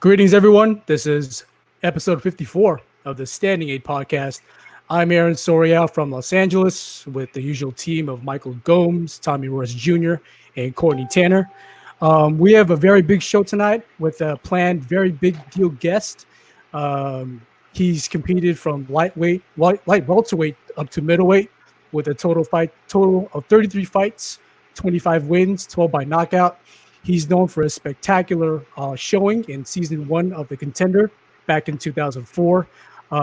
Greetings, everyone. This is episode 54 of the Standing 8 podcast. I'm Aaron Soria from Los Angeles with the usual team of Michael Gomes, Tommy Royce Jr., and Courtney Tanner. We have a very big show tonight with a planned very big deal guest. He's competed from light welterweight up to middleweight with a total of 33 fights, 25 wins, 12 by knockout. He's known for a spectacular showing in season 1 of The Contender back in 2004.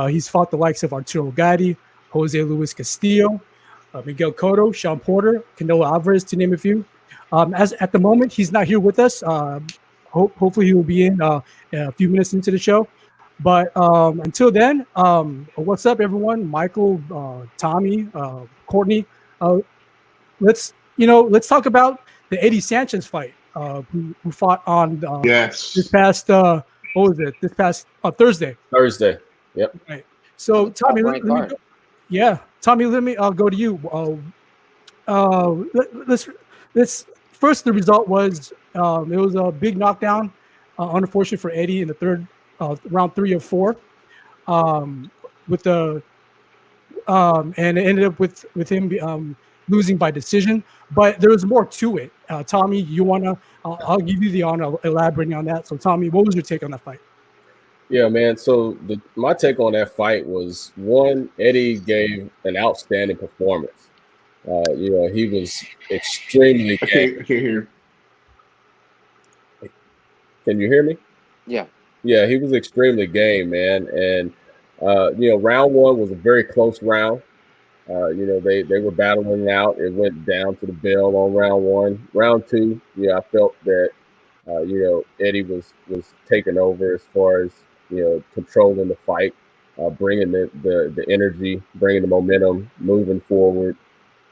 He's fought the likes of Arturo Gatti, Jose Luis Castillo, Miguel Cotto, Sean Porter, Canelo Alvarez, to name a few. As at the moment, he's not here with us. Hopefully he will be in a few minutes into the show. But until then, what's up, everyone? Michael, Tommy, Courtney. Let's talk about the Eddie Sanchez fight. Who fought on this past Thursday. Thursday. Yep. Right. So Tommy, let me go to you. Let's first, the result was it was a big knockdown, unfortunate for Eddie in the third round 3 of 4. With the and it ended up with him losing by decision, but there was more to it. Tommy, you wanna? I'll give you the honor of elaborating on that. So, Tommy, what was your take on that fight? Yeah, man. So my take on that fight was, one, Eddie gave an outstanding performance. He was extremely. I can't hear. Can you hear me? Yeah. Yeah, he was extremely game, man. And round 1 was a very close round. They were battling it out. It went down to the bell on round 1. Round 2, I felt that Eddie was taking over as far as controlling the fight, bringing the energy, bringing the momentum, moving forward.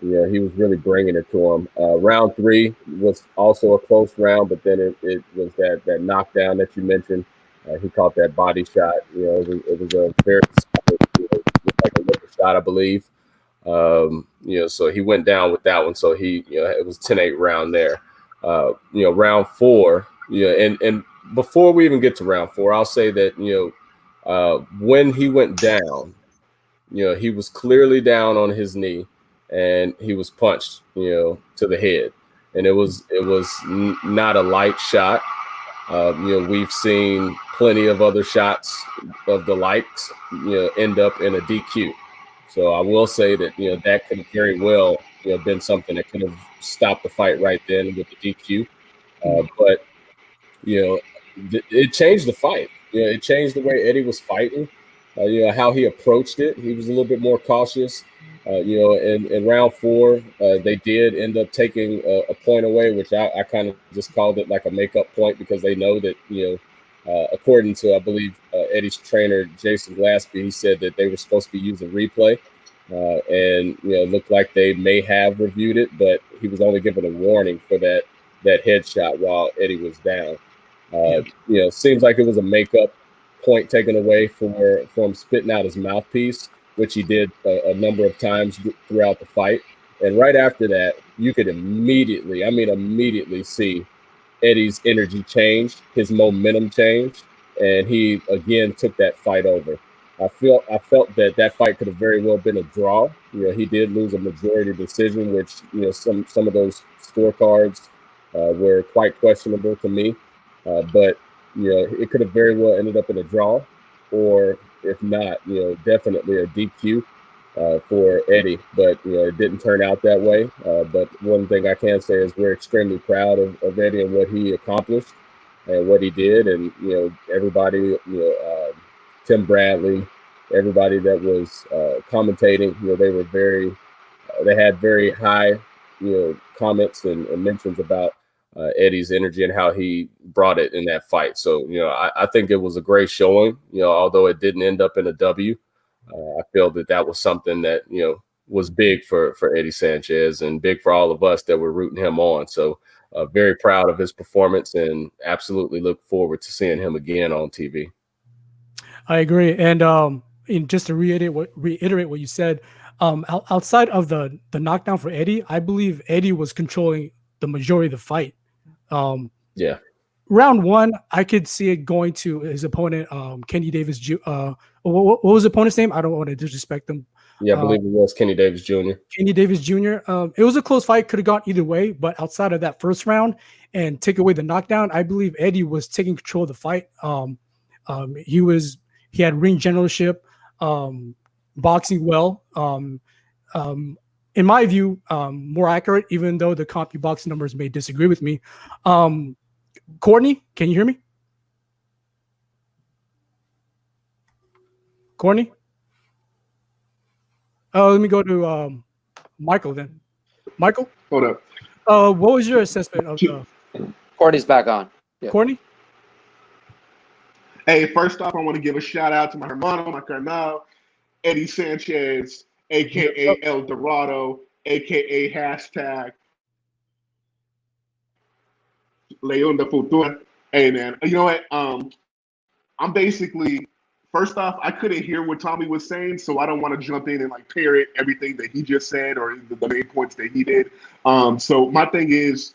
He was really bringing it to him. Round 3 was also a close round, but then it was that knockdown that you mentioned. He caught that body shot. It was a very like a liver shot, I believe. So he went down with that one. So it was 10-8 round there. Round 4, and before we even get to round 4, I'll say that, when he went down, he was clearly down on his knee and he was punched, to the head, and it was not a light shot. We've seen plenty of other shots of the likes, end up in a DQ. So I will say that that could have very well been something that could have stopped the fight right then with the DQ. But it changed the fight. It changed the way Eddie was fighting. How he approached it. He was a little bit more cautious. In round 4, they did end up taking a point away, which I kind of just called it like a makeup point, because they know that according to, I believe, Eddie's trainer, Jason Glaspie, he said that they were supposed to be using replay. And it looked like they may have reviewed it, but he was only given a warning for that headshot while Eddie was down. Seems like it was a makeup point taken away from spitting out his mouthpiece, which he did a number of times throughout the fight. And right after that, you could immediately see Eddie's energy changed, his momentum changed, and he again took that fight over. I felt that fight could have very well been a draw. He did lose a majority decision, which some of those scorecards were quite questionable to me. But it could have very well ended up in a draw, or if not, definitely a DQ for Eddie. But it didn't turn out that way. But one thing I can say is we're extremely proud of Eddie and what he accomplished and what he did. And everybody, Tim Bradley, everybody that was commentating, they had very high comments and mentions about Eddie's energy and how he brought it in that fight. So I think it was a great showing. Although it didn't end up in a W, I feel that was something that was big for Eddie Sanchez and big for all of us that were rooting him on. So very proud of his performance and absolutely look forward to seeing him again on TV. I agree. And just to reiterate what you said, outside of the knockdown for Eddie, I believe Eddie was controlling the majority of the fight. Yeah. round one, I could see it going to his opponent, Kenny Davis. What was the opponent's name? I don't want to disrespect them. Yeah, I believe it was Kenny Davis Jr. Kenny Davis Jr. It was a close fight, could have gone either way, but outside of that first round and take away the knockdown, I believe Eddie was taking control of the fight. He had ring generalship, boxing well. In my view, more accurate, even though the CompuBox numbers may disagree with me. Courtney, can you hear me? Courtney? Let me go to Michael then. Michael? Hold up. What was your assessment of Courtney's back on. Yep. Courtney? Hey, first off, I want to give a shout out to my hermano, my carnal, Eddie Sanchez, a.k.a. El Dorado, a.k.a. hashtag Leon de Futura. Hey, man, you know what? I'm basically, first off, I couldn't hear what Tommy was saying, so I don't want to jump in and like parrot everything that he just said or the main points that he did. So my thing is,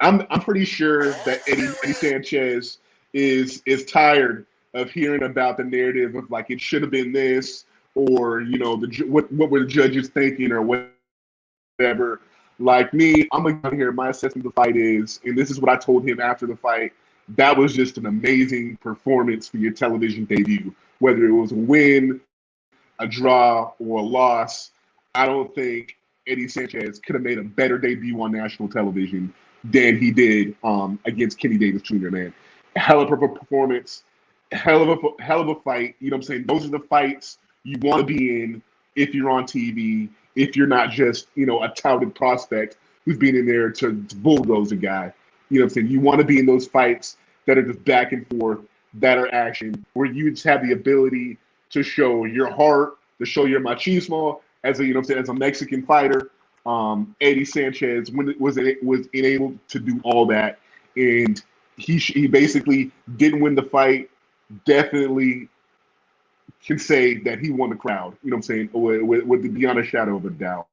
I'm pretty sure that Eddie Sanchez is tired of hearing about the narrative of like it should have been this, or you know, what were the judges thinking or whatever. Like me, I'm gonna come here. My assessment of the fight is, and this is what I told him after the fight. That was just an amazing performance for your television debut. Whether it was a win, a draw, or a loss, I don't think Eddie Sanchez could have made a better debut on national television than he did against Kenny Davis Jr. Man, hell of a performance, hell of a fight. You know what I'm saying? Those are the fights you want to be in if you're on TV. If you're not just, you know, a touted prospect who's been in there to bulldoze a guy. You know what I'm saying? You want to be in those fights that are just back and forth, that are action, where you just have the ability to show your heart, to show your machismo as a, you know what I'm saying, as a Mexican fighter. Eddie Sanchez was enabled to do all that, and he basically didn't win the fight. Definitely can say that he won the crowd. You know what I'm saying? With beyond a shadow of a doubt.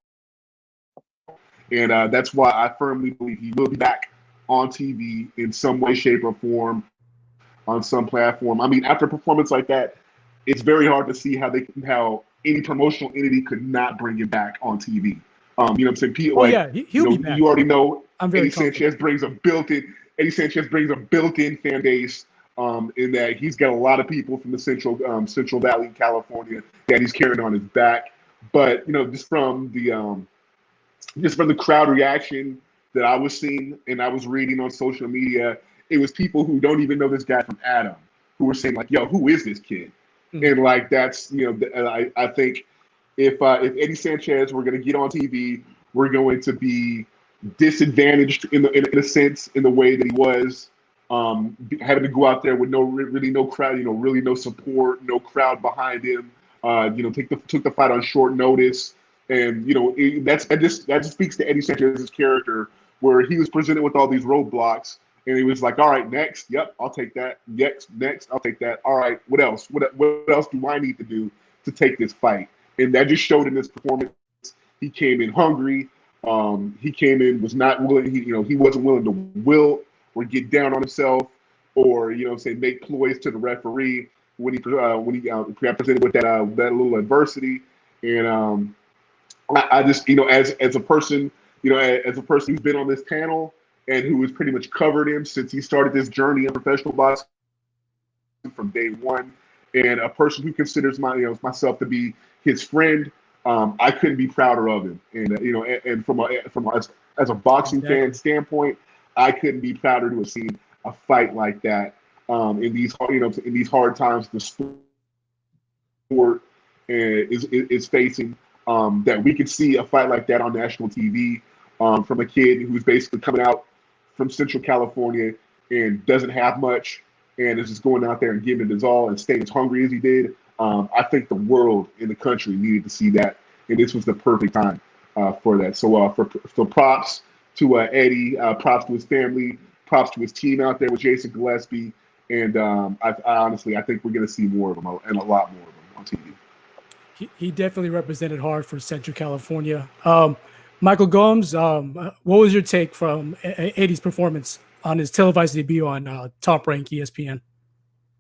And that's why I firmly believe he will be back on TV in some way, shape, or form on some platform. I mean, after a performance like that, it's very hard to see how any promotional entity could not bring him back on TV. You know what I'm saying? People, he'll be back. You already know Eddie Sanchez brings a built-in fan base. In that he's got a lot of people from the Central Valley, California, that he's carrying on his back. But you know, just from the crowd reaction that I was seeing and I was reading on social media, it was people who don't even know this guy from Adam who were saying like, "Yo, who is this kid?" Mm-hmm. And like that's, you know, I think if Eddie Sanchez were going to get on TV, we're going to be disadvantaged in a sense in the way that he was. Having to go out there with no crowd, you know, really no support, no crowd behind him. You know, took the fight on short notice, and you know that just speaks to Eddie Sanchez's character, where he was presented with all these roadblocks, and he was like, "All right, next, yep, I'll take that. Next, I'll take that. All right, what else? What else do I need to do to take this fight?" And that just showed in this performance. He came in hungry. He came in was not willing. He wasn't willing to will or get down on himself, or you know, say make ploys to the referee when he got presented with that little adversity. And I just, you know, as a person, you know, as a person who's been on this panel and who has pretty much covered him since he started this journey in professional boxing from day one, and a person who considers myself to be his friend, I couldn't be prouder of him. And you know, and from as a boxing fan standpoint, I couldn't be prouder to have seen a fight like that in these hard times the sport is facing. That we could see a fight like that on national TV from a kid who's basically coming out from Central California and doesn't have much and is just going out there and giving it his all and staying as hungry as he did. I think the world and the country needed to see that, and this was the perfect time for that. So for props to Eddie, props to his family, props to his team out there with Jason Gillespie, and I honestly think we're going to see more of them and a lot more of them on TV. He definitely represented hard for Central California. Michael Gomes, what was your take from Eddie's performance? on his televised debut on Top Rank ESPN.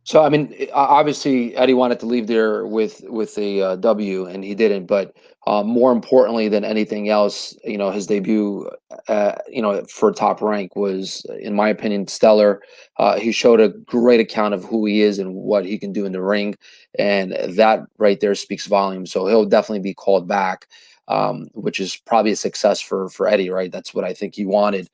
So, I mean, obviously Eddie wanted to leave there with a W, and he didn't. But more importantly than anything else, his debut, for Top Rank was, in my opinion, stellar. He showed a great account of who he is and what he can do in the ring, and that right there speaks volumes. So he'll definitely be called back, which is probably a success for Eddie, right? That's what I think he wanted,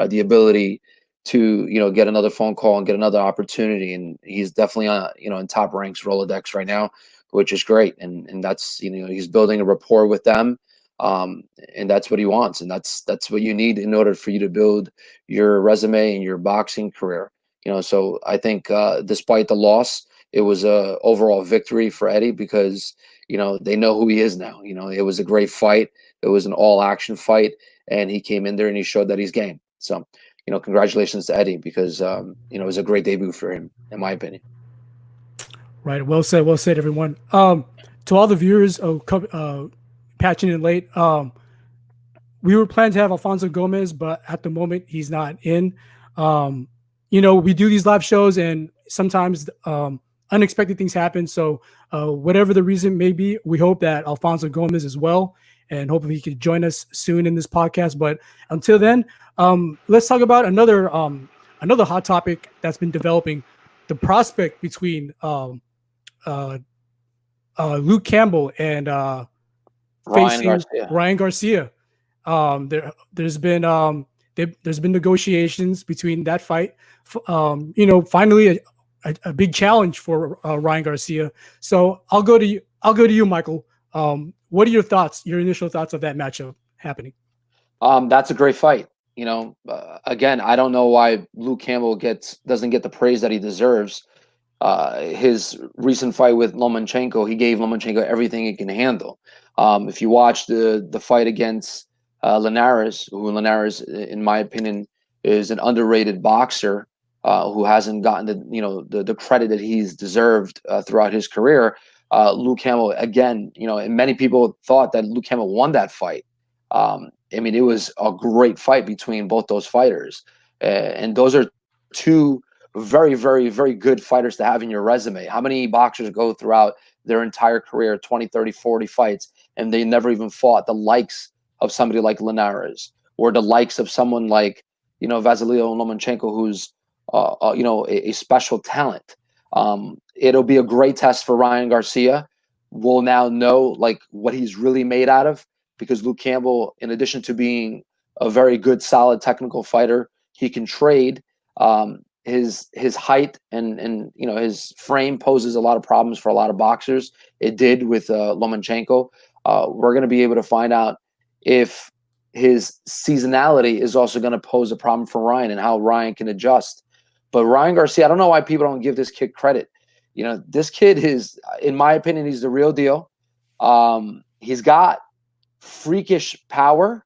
the ability to get another phone call and get another opportunity, and he's definitely in Top Rank's Rolodex right now, which is great, and that's he's building a rapport with them, and that's what he wants, and that's what you need in order for you to build your resume and your boxing career. So I think despite the loss, it was a overall victory for Eddie, because they know who he is now. It was a great fight. It was an all action fight, and he came in there and he showed that he's game. So congratulations to Eddie, because it was a great debut for him, in my opinion. Right. Well said, everyone. To all the viewers patching in late, we were planning to have Alfonso Gomez, but at the moment he's not in. We do these live shows, and sometimes unexpected things happen. So whatever the reason may be, we hope that Alfonso Gomez is well, and hopefully he could join us soon in this podcast. But until then, let's talk about another hot topic that's been developing: the prospect between Luke Campbell and Ryan Garcia. There's been negotiations between that fight. Finally a big challenge for Ryan Garcia. So I'll go to you, Michael. What are your initial thoughts of that matchup happening? That's a great fight. Again, I don't know why Luke Campbell doesn't get the praise that he deserves. His recent fight with Lomachenko, he gave Lomachenko everything he can handle. If you watch the fight against Linares, who Linares, in my opinion, is an underrated boxer, who hasn't gotten the credit that he's deserved throughout his career. Luke Campbell, again, and many people thought that Luke Campbell won that fight. It was a great fight between both those fighters, and those are two very, very, very good fighters to have in your resume. How many boxers go throughout their entire career, 20, 30, 40 fights, and they never even fought the likes of somebody like Linares, or the likes of someone like, Vasilio Lomachenko, who's, a special talent. It'll be a great test for Ryan Garcia. We'll now know what he's really made out of, because Luke Campbell, in addition to being a very good, solid technical fighter, he can trade. His height and his frame poses a lot of problems for a lot of boxers. It did with Lomachenko. We're going to be able to find out if his seasonality is also going to pose a problem for Ryan, and how Ryan can adjust. But Ryan Garcia, I don't know why people don't give this kid credit. This kid is, in my opinion, he's the real deal. He's got freakish power,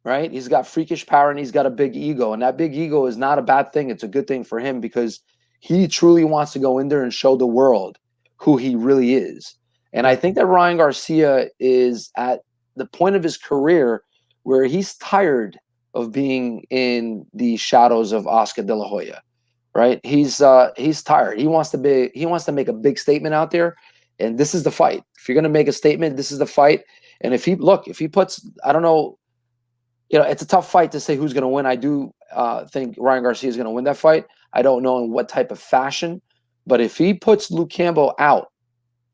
right? He's got freakish power, and he's got a big ego. And that big ego is not a bad thing. It's a good thing for him, because he truly wants to go in there and show the world who he really is. And I think that Ryan Garcia is at the point of his career where he's tired of being in the shadows of Oscar De La Hoya, right? He's tired. He wants to make a big statement out there, and this is the fight. If you're going to make a statement, this is the fight. And if he puts, I don't know, it's a tough fight to say who's going to win. I do think Ryan Garcia is going to win that fight. I don't know in what type of fashion, but if he puts Luke Campbell out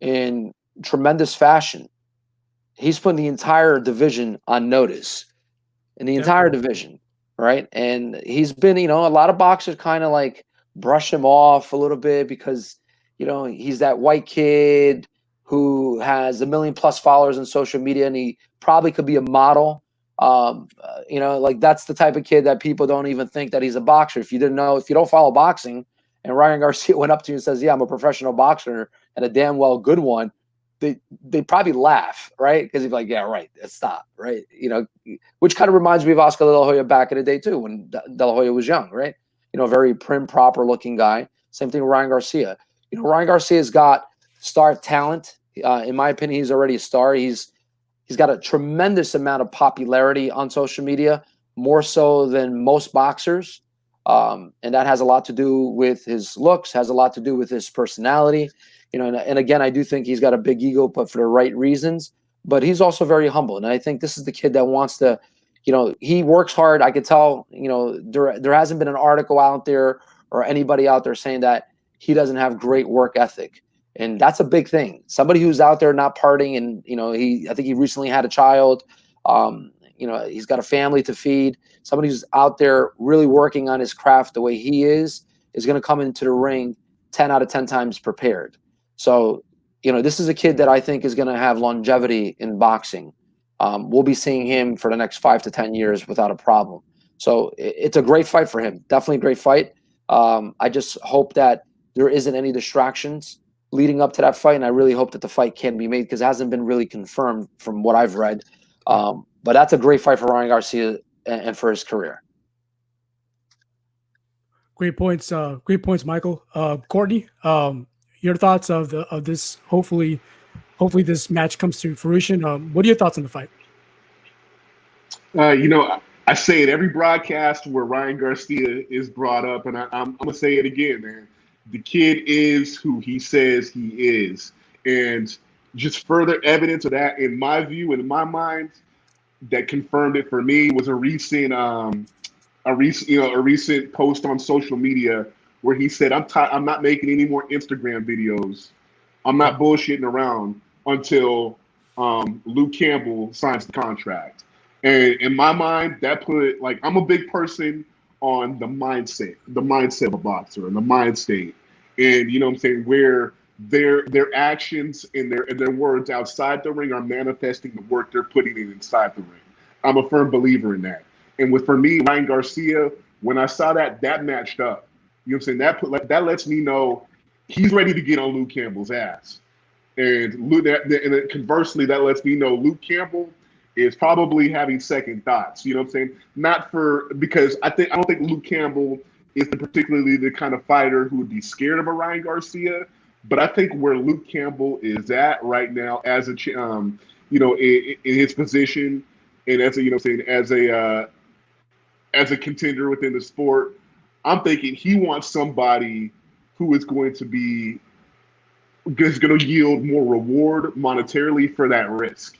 in tremendous fashion, he's putting the entire division on notice, in the entire division, right? And he's been, a lot of boxers kind of brush him off a little bit, because, he's that white kid who has 1 million+ followers on social media, and he probably could be a model. That's the type of kid that people don't even think that he's a boxer. If you don't follow boxing, and Ryan Garcia went up to you and says, "Yeah, I'm a professional boxer, and a damn well good one," they probably laugh, right? Because he'd be like, "Yeah, right, stop," right? Which kind of reminds me of Oscar De La Hoya back in the day too, when De La Hoya was young, right? Very prim, proper looking guy. Same thing with Ryan Garcia. Ryan Garcia's got star talent. In my opinion, he's already a star. He's got a tremendous amount of popularity on social media, more so than most boxers. And that has a lot to do with his looks, has a lot to do with his personality. And again, I do think he's got a big ego, but for the right reasons. But he's also very humble. And I think this is the kid that wants to, he works hard. I could tell, there hasn't been an article out there or anybody out there saying that he doesn't have great work ethic. And that's a big thing. Somebody who's out there not partying, and I think he recently had a child. He's got a family to feed. Somebody who's out there really working on his craft the way he is going to come into the ring 10 out of 10 times prepared. So, this is a kid that I think is going to have longevity in boxing. We'll be seeing him for the next 5 to 10 years without a problem. So it's a great fight for him. Definitely a great fight. I just hope that there isn't any distractions leading up to that fight. And I really hope that the fight can be made, because it hasn't been really confirmed from what I've read. But that's a great fight for Ryan Garcia and for his career. Great points, Michael. Courtney, your thoughts of this? Hopefully this match comes to fruition. What are your thoughts on the fight? I say it every broadcast where Ryan Garcia is brought up, and I'm gonna say it again, man. The kid is who he says he is, and just further evidence of that, in my view and in my mind, that confirmed it for me was a recent post on social media where he said, I'm not making any more Instagram videos. I'm not bullshitting around until Luke Campbell signs the contract. And in my mind, that put, I'm a big person on the mindset of a boxer and the mind state. And you know what I'm saying, where their actions and their words outside the ring are manifesting the work they're putting in inside the ring. I'm a firm believer in that. And for me, Ryan Garcia, when I saw that matched up. You know what I'm saying? That lets me know he's ready to get on Luke Campbell's ass. And conversely, that lets me know Luke Campbell is probably having second thoughts. You know what I'm saying? Because I don't think Luke Campbell is particularly the kind of fighter who would be scared of a Ryan Garcia. But I think where Luke Campbell is at right now, as a in his position, and as a contender within the sport, I'm thinking he wants somebody who is going to yield more reward monetarily for that risk.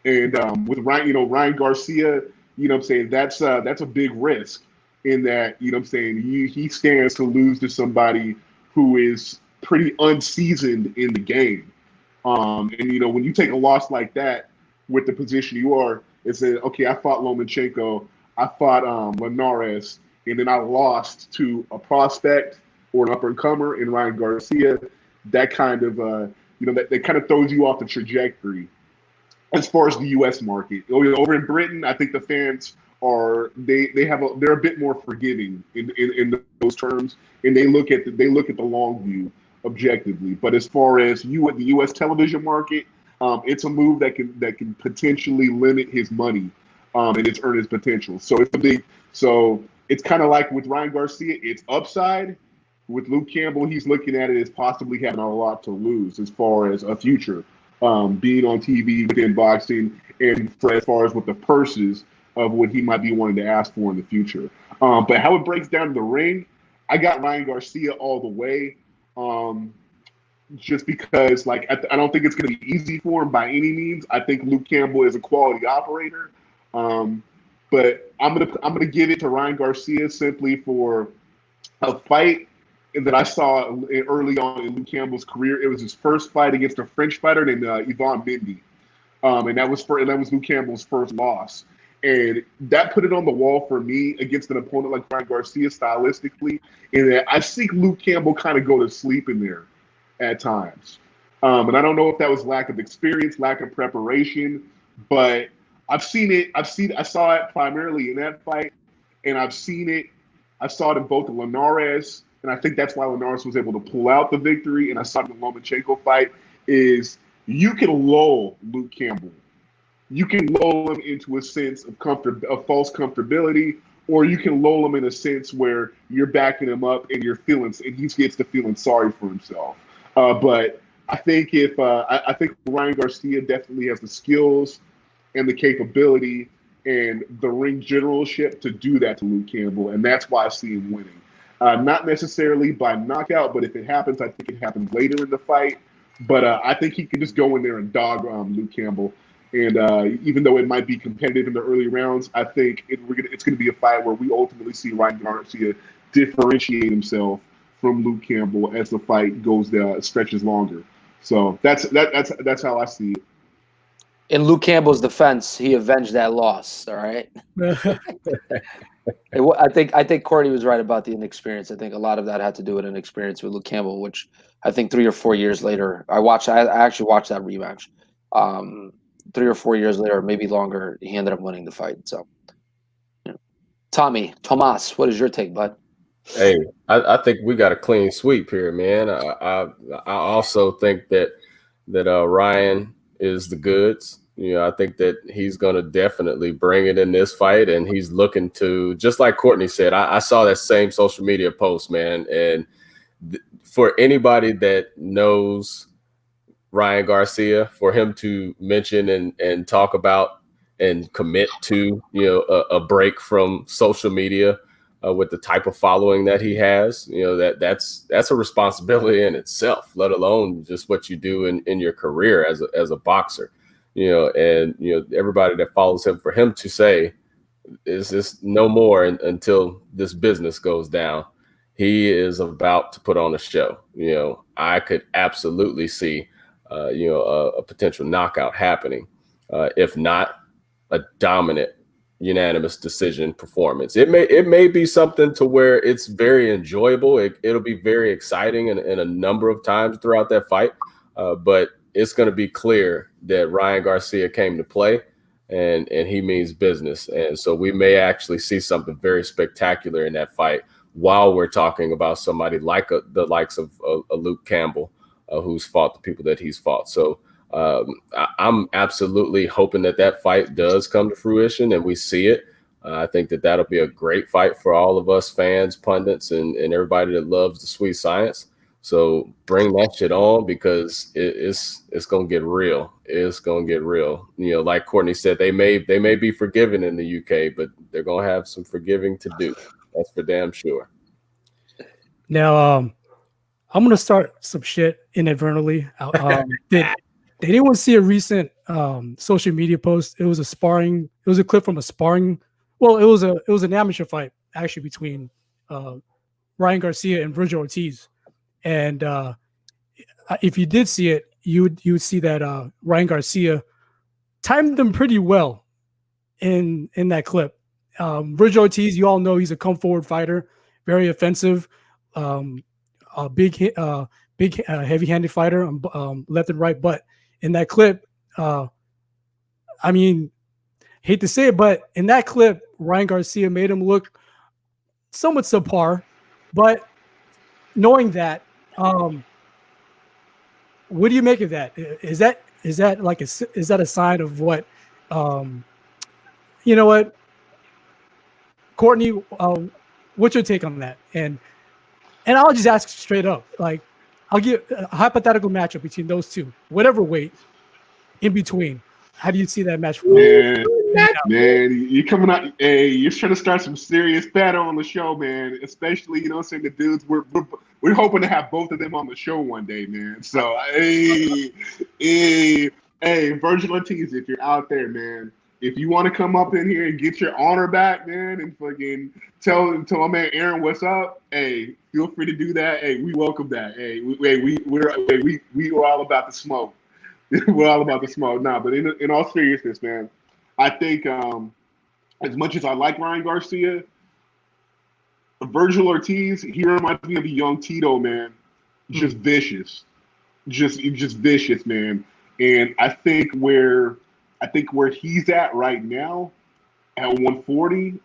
And with Ryan Garcia, that's a big risk in that, he stands to lose to somebody who is pretty unseasoned in the game. And when you take a loss like that with the position you are, it says, okay, I fought Lomachenko, I fought Linares, and then I lost to a prospect or an up-and-comer in Ryan Garcia. That kind of that kind of throws you off the trajectory as far as the U.S. market. Over in Britain, I think the fans they're a bit more forgiving in those terms, and they look at the long view objectively. But as far as the U.S. television market, it's a move that can potentially limit his money and its earnings potential. So it's kind of like with Ryan Garcia, it's upside. With Luke Campbell, he's looking at it as possibly having a lot to lose as far as a future, being on TV within boxing, and as far as with the purses of what he might be wanting to ask for in the future. But how it breaks down to the ring, I got Ryan Garcia all the way, just because I don't think it's going to be easy for him by any means. I think Luke Campbell is a quality operator, but I'm gonna give it to Ryan Garcia simply for a fight that I saw early on in Luke Campbell's career. It was his first fight against a French fighter named Yvan Mendy, and that was Luke Campbell's first loss. And that put it on the wall for me against an opponent like Ryan Garcia stylistically, in that I see Luke Campbell kind of go to sleep in there at times. And I don't know if that was lack of experience, lack of preparation, but I saw it primarily in that fight, and I saw it in both the Linares, and I think that's why Linares was able to pull out the victory, and I saw it in the Lomachenko fight, is you can lull Luke Campbell. You can lull him into a sense of false comfortability, or you can lull him in a sense where you're backing him up and he gets to feeling sorry for himself. But I think I think Ryan Garcia definitely has the skills and the capability and the ring generalship to do that to Luke Campbell, and that's why I see him winning. Not necessarily by knockout, but if it happens, I think it happens later in the fight. But I think he can just go in there and dog Luke Campbell. And even though it might be competitive in the early rounds, I think it's going to be a fight where we ultimately see Ryan Garcia differentiate himself from Luke Campbell as the fight stretches longer. So that's how I see it. In Luke Campbell's defense, he avenged that loss. All right. I think Courtney was right about the inexperience. I think a lot of that had to do with inexperience with Luke Campbell, which I think 3 or 4 years later, I actually watched that rematch. 3 or 4 years later, maybe longer, he ended up winning the fight. So, Tomas, what is your take, bud? Hey, I think we got a clean sweep here, man. I also think that Ryan is the goods. I think that he's going to definitely bring it in this fight, and he's looking to, just like Courtney said, I saw that same social media post, man. And for anybody that knows Ryan Garcia, for him to mention and talk about and commit to, a break from social media with the type of following that he has, that's a responsibility in itself, let alone just what you do in your career as a boxer. And everybody that follows him, for him to say is this no more until this business goes down. He is about to put on a show. I could absolutely see a potential knockout happening, if not a dominant unanimous decision performance. It may be something to where it's very enjoyable. It'll be very exciting in a number of times throughout that fight, but it's going to be clear that Ryan Garcia came to play, and he means business. And so we may actually see something very spectacular in that fight while we're talking about somebody like the likes of Luke Campbell, who's fought the people that he's fought. So I'm absolutely hoping that fight does come to fruition and we see it. I think that'll be a great fight for all of us fans, pundits, and everybody that loves the sweet science. So bring that shit on, because it's gonna get real. It's gonna get real. Like Courtney said, they may be forgiven in the UK, but they're gonna have some forgiving to do. That's for damn sure. Now, I'm gonna start some shit inadvertently. Did anyone see a recent social media post? It was a clip from a sparring. Well, it was an amateur fight actually between Ryan Garcia and Virgil Ortiz. And if you did see it, you would see that Ryan Garcia timed them pretty well in that clip. Virgil Ortiz, you all know he's a come forward fighter, very offensive, a big heavy-handed fighter, left and right. But in that clip, I mean, hate to say it, but in that clip, Ryan Garcia made him look somewhat subpar. But knowing that, what do you make of that? Is that a sign of what? You know what, Courtney? What's your take on that? And I'll just ask straight up. Like, I'll give a hypothetical matchup between those two, whatever weight in between. How do you see that match? Man, you're coming out. Hey, you're trying to start some serious battle on the show, man. Especially, saying the dudes. We're hoping to have both of them on the show one day, man. So, hey, Virgil Ortiz, if you're out there, man, if you want to come up in here and get your honor back, man, and fucking tell my man Aaron what's up, hey, feel free to do that. Hey, we welcome that. Hey, we're all about the smoke. We're all about the smoke. Nah, but in all seriousness, man, I think as much as I like Ryan Garcia, Virgil Ortiz, he reminds me of a young Tito, man. Just vicious. Just vicious, man. And I think where he's at right now at 140,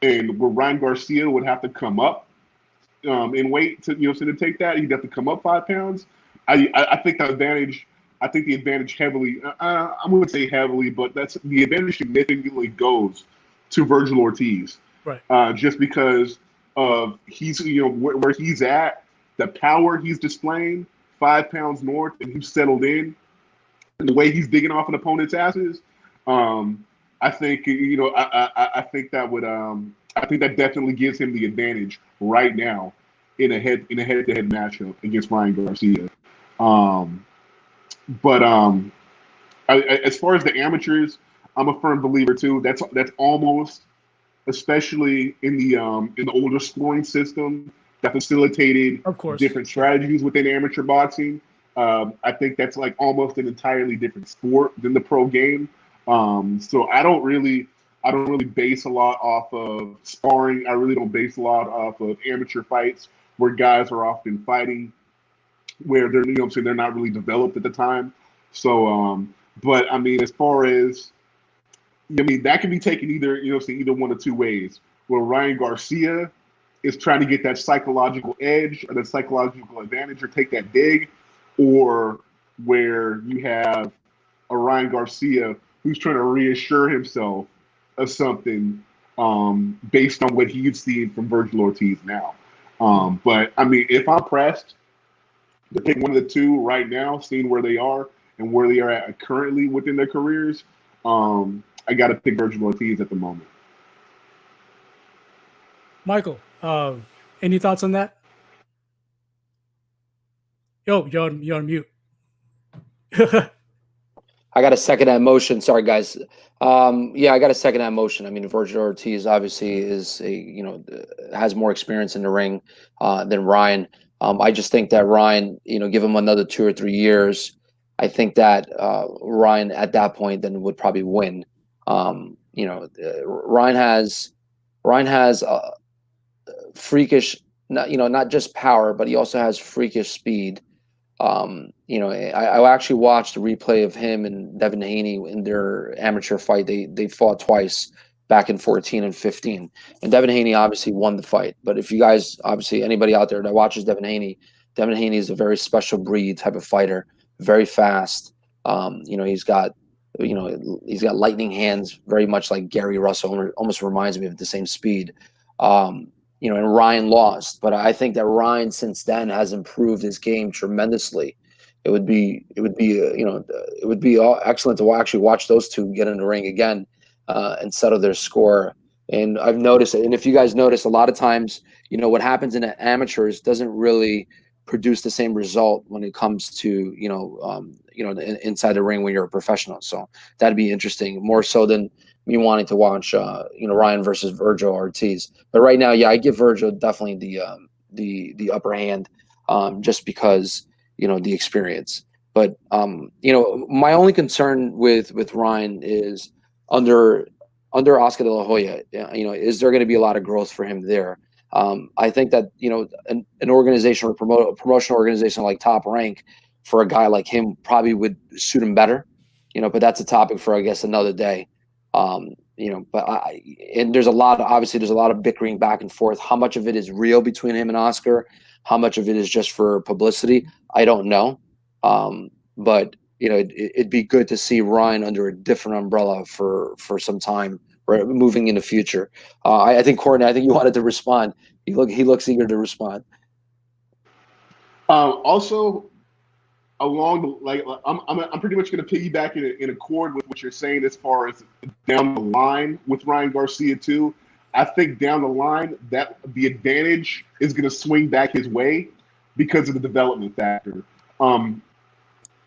and where Ryan Garcia would have to come up in weight to take that, he'd have to come up 5 pounds. I think the advantage. I think the advantage heavily. I wouldn't say heavily, but that's the advantage significantly goes to Virgil Ortiz, right? Just because of he's where he's at, the power he's displaying, 5 pounds north, and he's settled in, and the way he's digging off an opponent's asses. I think I think that would I think that definitely gives him the advantage right now in a head-to-head matchup against Ryan Garcia. Um, but as far as the amateurs, I'm a firm believer too. That's almost, especially in the older scoring system that facilitated Of course. different strategies within amateur boxing. I think that's like almost an entirely different sport than the pro game. So I don't really base a lot off of sparring. I really don't base a lot off of amateur fights where guys are often fighting where they're, I'm saying, they're not really developed at the time. So, but I mean, as far as, I mean, that can be taken either, either one of two ways. Where Ryan Garcia is trying to get that psychological edge or that psychological advantage or take that dig, or where you have a Ryan Garcia who's trying to reassure himself of something based on what he's seen from Virgil Ortiz now. But I mean, if I'm pressed to pick one of the two right now, seeing where they are and where they are at currently within their careers, I got to pick Virgil Ortiz at the moment. Michael, any thoughts on that? Yo, you're on mute. I got to second that motion. Sorry, guys. Yeah, I got to second that motion. I mean, Virgil Ortiz obviously is has more experience in the ring than Ryan. I just think that Ryan, give him another 2 or 3 years. I think that Ryan at that point then would probably win. Ryan has freakish, not just power, but he also has freakish speed. I actually watched a replay of him and Devin Haney in their amateur fight. They fought twice back in 14 and 15. And Devin Haney obviously won the fight. But if you guys, obviously anybody out there that watches Devin Haney is a very special breed type of fighter, very fast. He's got lightning hands, very much like Gary Russell, almost reminds me of the same speed. And Ryan lost, but I think that Ryan since then has improved his game tremendously. It would be excellent to actually watch those two get in the ring again and settle their score. And I've noticed it. And if you guys notice, a lot of times, what happens in amateurs doesn't really produce the same result when it comes to inside the ring when you're a professional. So that'd be interesting, more so than me wanting to watch Ryan versus Virgil Ortiz. But right now, yeah, I give Virgil definitely the upper hand, just because the experience. But my only concern with Ryan is under Oscar De La Hoya, is there going to be a lot of growth for him there? I think that an organization or promotional organization like Top Rank for a guy like him probably would suit him better. But that's a topic for, I guess, another day. And there's a lot of bickering back and forth. How much of it is real between him and Oscar? How much of it is just for publicity? I don't know. But it'd be good to see Ryan under a different umbrella for some time, moving in the future. I think Courtney, I think you wanted to respond. He looks eager to respond. Also, I'm pretty much going to piggyback in accord with what you're saying as far as down the line with Ryan Garcia too. I think down the line that the advantage is going to swing back his way because of the development factor.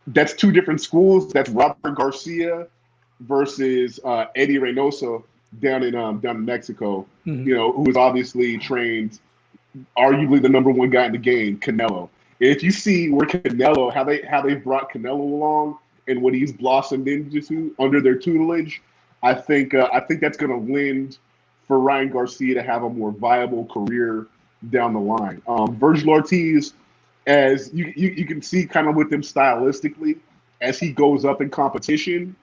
That's two different schools. That's Robert Garcia versus Eddie Reynoso down in Mexico. Mm-hmm. Who is obviously trained, arguably the number one guy in the game, Canelo. If you see where Canelo, how they brought Canelo along and what he's blossomed into under their tutelage, I think that's going to lend for Ryan Garcia to have a more viable career down the line. Virgil Ortiz, as you can see kind of with him stylistically, as he goes up in competition,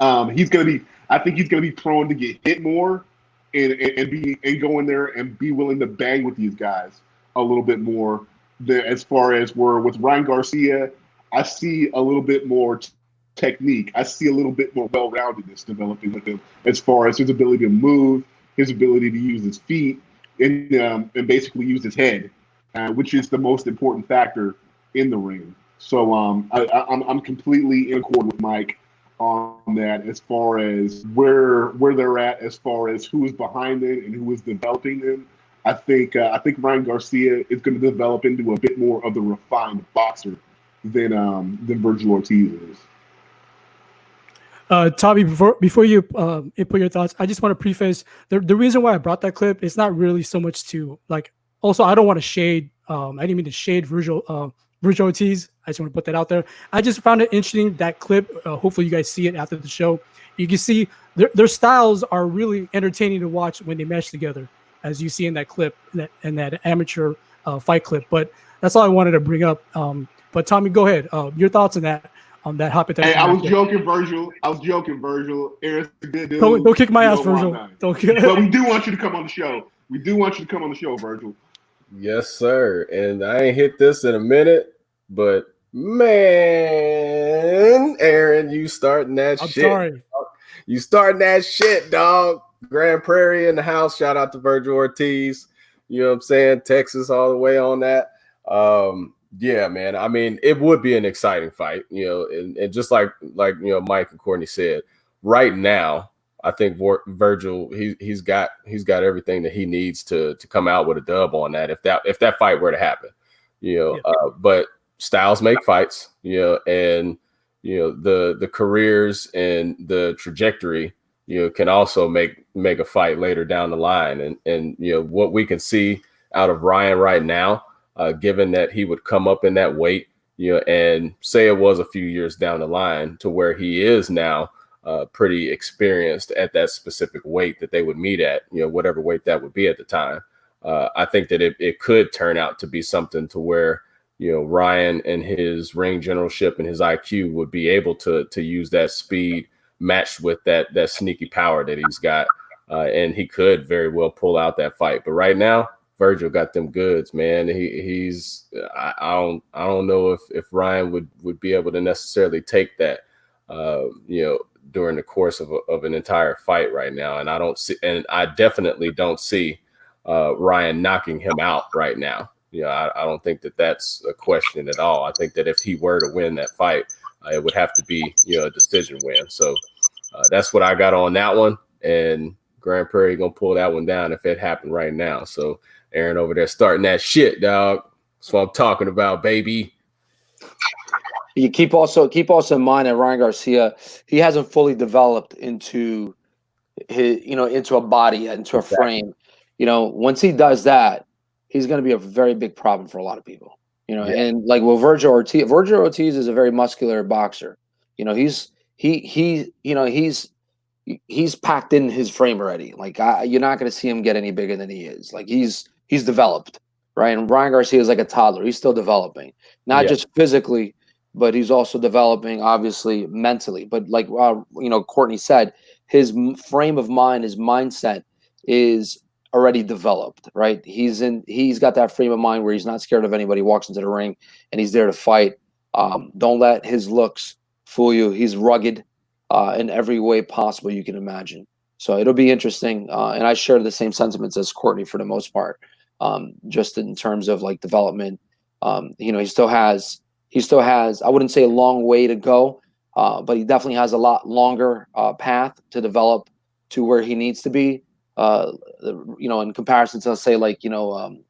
I think he's going to be prone to get hit more and go in there and be willing to bang with these guys a little bit more. As far as we're with Ryan Garcia, I see a little bit more technique. I see a little bit more well-roundedness developing with him as far as his ability to move, his ability to use his feet, and basically use his head, which is the most important factor in the ring. So I'm completely in accord with Mike. on that as far as where they're at, as far as who is behind it and who is developing them. I think Ryan Garcia is going to develop into a bit more of the refined boxer than Virgil Ortiz is. Tommy, before you input your thoughts, I just want to preface the reason why I brought that clip is not really so much to like. Also, I don't want to shade. I didn't mean to shade Virgil Ortiz. I just want to put that out there. I just found it interesting, that clip. Hopefully, you guys see it after the show. You can see their styles are really entertaining to watch when they mesh together, as you see in that clip, in that amateur fight clip. But that's all I wanted to bring up. But Tommy, go ahead. Your thoughts on that hypothetical. Hey, I was joking, Virgil. Aaron's a good dude. Don't kick my ass, Virgil. But we do want you to come on the show. Virgil. Yes, sir. And I ain't hit this in a minute, but man, Aaron, you starting that shit. I'm sorry. You starting that shit, dog. Grand Prairie in the house. Shout out to Virgil Ortiz. You know what I'm saying? Texas all the way on that. Yeah, man. I mean, it would be an exciting fight, and just like Mike and Courtney said, right now, I think Virgil, he's got everything that he needs to come out with a dub on that if that fight were to happen, but styles make fights, and the careers and the trajectory, can also make a fight later down the line. And what we can see out of Ryan right now, given that he would come up in that weight, and say it was a few years down the line to where he is now pretty experienced at that specific weight that they would meet at, whatever weight that would be at the time. I think that it could turn out to be something to where, Ryan and his ring generalship and his IQ would be able to use that speed matched with that sneaky power that he's got. And he could very well pull out that fight. But right now, Virgil got them goods, man. I don't know if Ryan would be able to necessarily take that, during the course of an entire fight right now. And I definitely don't see Ryan knocking him out right now. I don't think that that's a question at all. I think that if he were to win that fight, it would have to be, a decision win. So that's what I got on that one. And Grand Prairie going to pull that one down if it happened right now. So Aaron over there starting that shit, dog. That's what I'm talking about, baby. You keep also in mind that Ryan Garcia, he hasn't fully developed into his, into a body, into a frame. Once he does that, he's going to be a very big problem for a lot of people. And like with Virgil Ortiz is a very muscular boxer. He's packed in his frame already. Like you're not going to see him get any bigger than he is. Like he's developed, right? And Ryan Garcia is like a toddler. He's still developing, not just physically, but he's also developing, obviously, mentally. But like Courtney said, his frame of mind, his mindset is already developed, right? He's got that frame of mind where he's not scared of anybody, walks into the ring, and he's there to fight. Don't let his looks fool you. He's rugged in every way possible you can imagine. So it'll be interesting. And I share the same sentiments as Courtney for the most part, just in terms of like development. He still has, I wouldn't say a long way to go, but he definitely has a lot longer path to develop to where he needs to be, in comparison to, let's say, like, a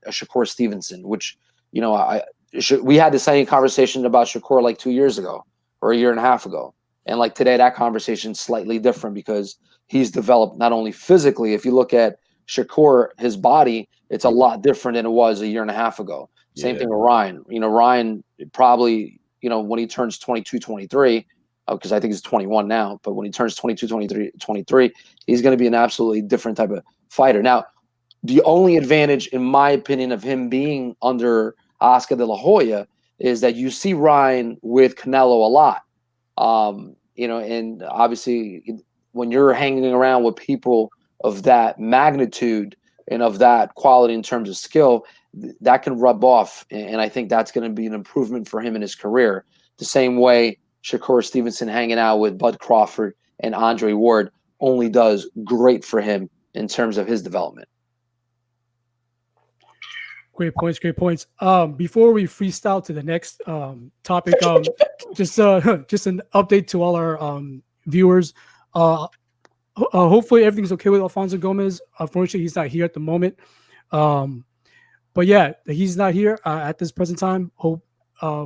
Shakur Stevenson, which, we had the same conversation about Shakur like 2 years ago or a year and a half ago. And like today, that conversation is slightly different because he's developed not only physically. If you look at Shakur, his body, it's a lot different than it was a year and a half ago. Same thing with Ryan. Ryan probably, when he turns 22, 23, because I think he's 21 now, but when he turns 22, 23, he's going to be an absolutely different type of fighter. Now, the only advantage, in my opinion, of him being under Oscar de la Hoya is that you see Ryan with Canelo a lot. And obviously when you're hanging around with people of that magnitude and of that quality in terms of skill, that can rub off. And I think that's going to be an improvement for him in his career. The same way Shakur Stevenson hanging out with Bud Crawford and Andre Ward only does great for him in terms of his development. Great points. Before we freestyle to the next topic, just an update to all our viewers. Hopefully everything's okay with Alfonso Gomez. Unfortunately, he's not here at the moment. But yeah, he's not here at this present time. Hope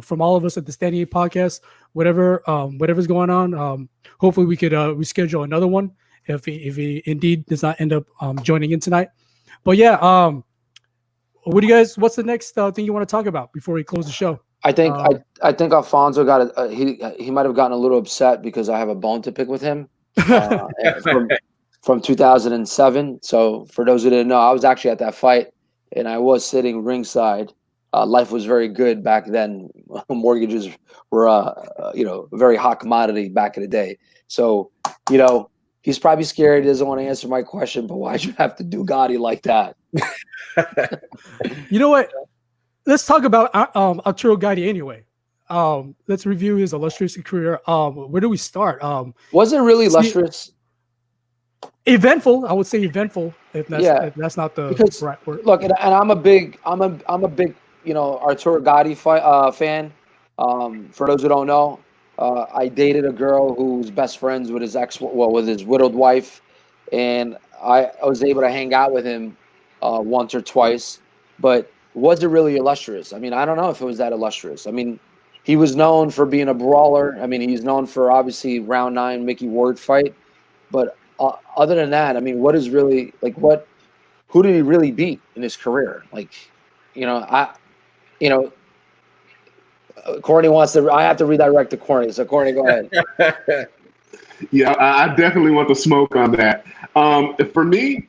from all of us at the Standing 8 podcast, whatever's going on, hopefully we could reschedule another one if he indeed does not end up joining in tonight. But yeah, what do you guys? What's the next thing you want to talk about before we close the show? I think Alfonso got he might have gotten a little upset because I have a bone to pick with him from 2007. So for those who didn't know, I was actually at that fight and I was sitting ringside. Life was very good back then. Mortgages were a very hot commodity back in the day. So he's probably scared. He doesn't want to answer my question. But why'd you have to do Gotti like that? You know what? Let's talk about Arturo Gatti anyway. Let's review his illustrious career. Where do we start? Was it really illustrious? Eventful, I would say eventful. If that's not the right word. Look, and I'm a big Arturo Gatti fan. For those who don't know, I dated a girl who's best friends with with his widowed wife, and I was able to hang out with him once or twice. But was it really illustrious? I mean, I don't know if it was that illustrious. I mean, he was known for being a brawler. I mean, he's known for obviously round 9 Mickey Ward fight. But other than that, I mean, what is really who did he really beat in his career? Corny wants to. I have to redirect to Corny. So Corny, go ahead. Yeah, I definitely want the smoke on that. For me,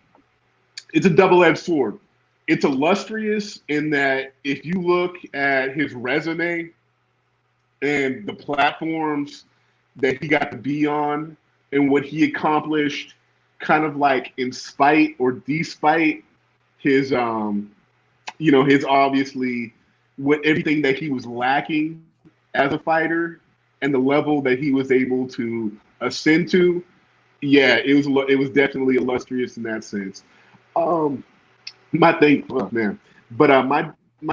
it's a double-edged sword. It's illustrious in that if you look at his resume and the platforms that he got to be on and what he accomplished, kind of like in spite or despite his, his obviously everything that he was lacking as a fighter and the level that he was able to ascend to. Yeah, it was definitely illustrious in that sense. My thing, my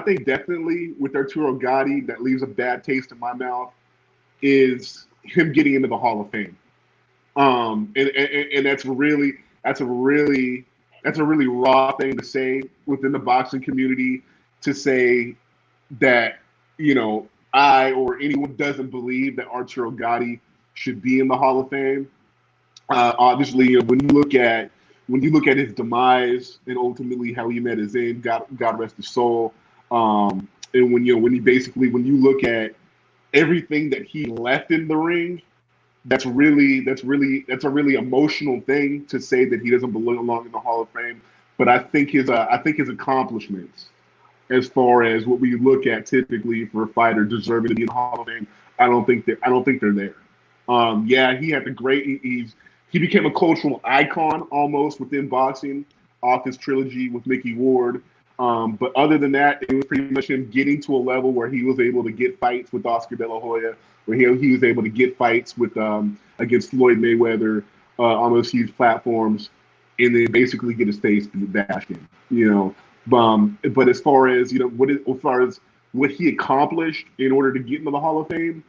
thing definitely with Arturo Gatti that leaves a bad taste in my mouth is him getting into the Hall of Fame. And that's a really raw thing to say within the boxing community, to say that I or anyone doesn't believe that Arturo Gatti should be in the Hall of Fame. Obviously, when you look at his demise and ultimately how he met his end, God rest his soul. And when you look at everything that he left in the ring, that's a really emotional thing to say that he doesn't belong in the Hall of Fame. But I think his accomplishments, as far as what we look at typically for a fighter deserving to be in the Hall of Fame, I don't think they're there. He had he became a cultural icon almost within boxing off his trilogy with Mickey Ward. But other than that, it was pretty much him getting to a level where he was able to get fights with Oscar De La Hoya, where he was able to get fights with against Floyd Mayweather on those huge platforms, and then basically get his face bashed in. But as far as what he accomplished in order to get into the Hall of Fame,